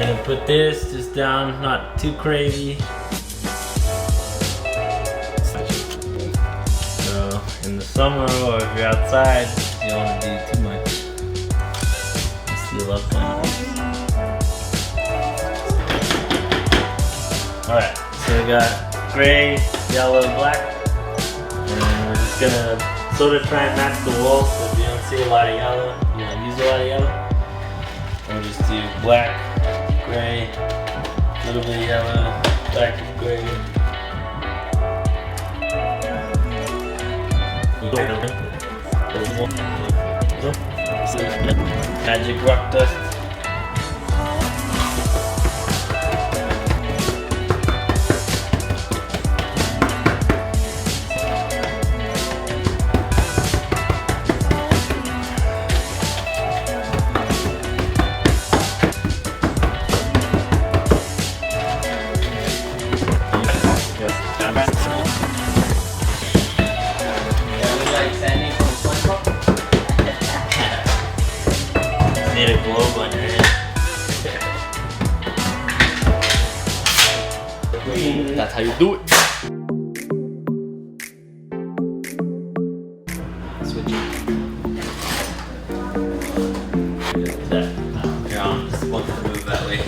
gonna put this just down, not too crazy. So in the summer or if you're outside, you don't want to do too much. You still love playing. Alright, so we got gray, yellow, black. And we're just gonna sort of try and match the wall, so if you don't see a lot of yellow, you don't use a lot of yellow. We'll just do black, gray, a little bit of yellow, black and gray. Magic rock dust. Need a globe on your head. That's how you do it. Switch it. That. Your arm just wants to move that way.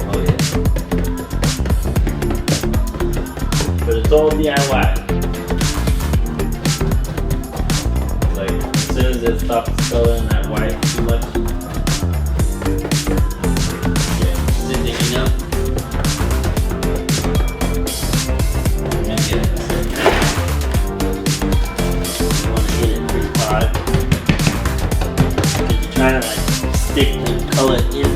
Oh yeah. But it's all DIY. Like, as soon as it stops coloring that white too much, yeah, sticking up. And then get it. You want to hit it pretty hard. Because you're trying to like stick the color in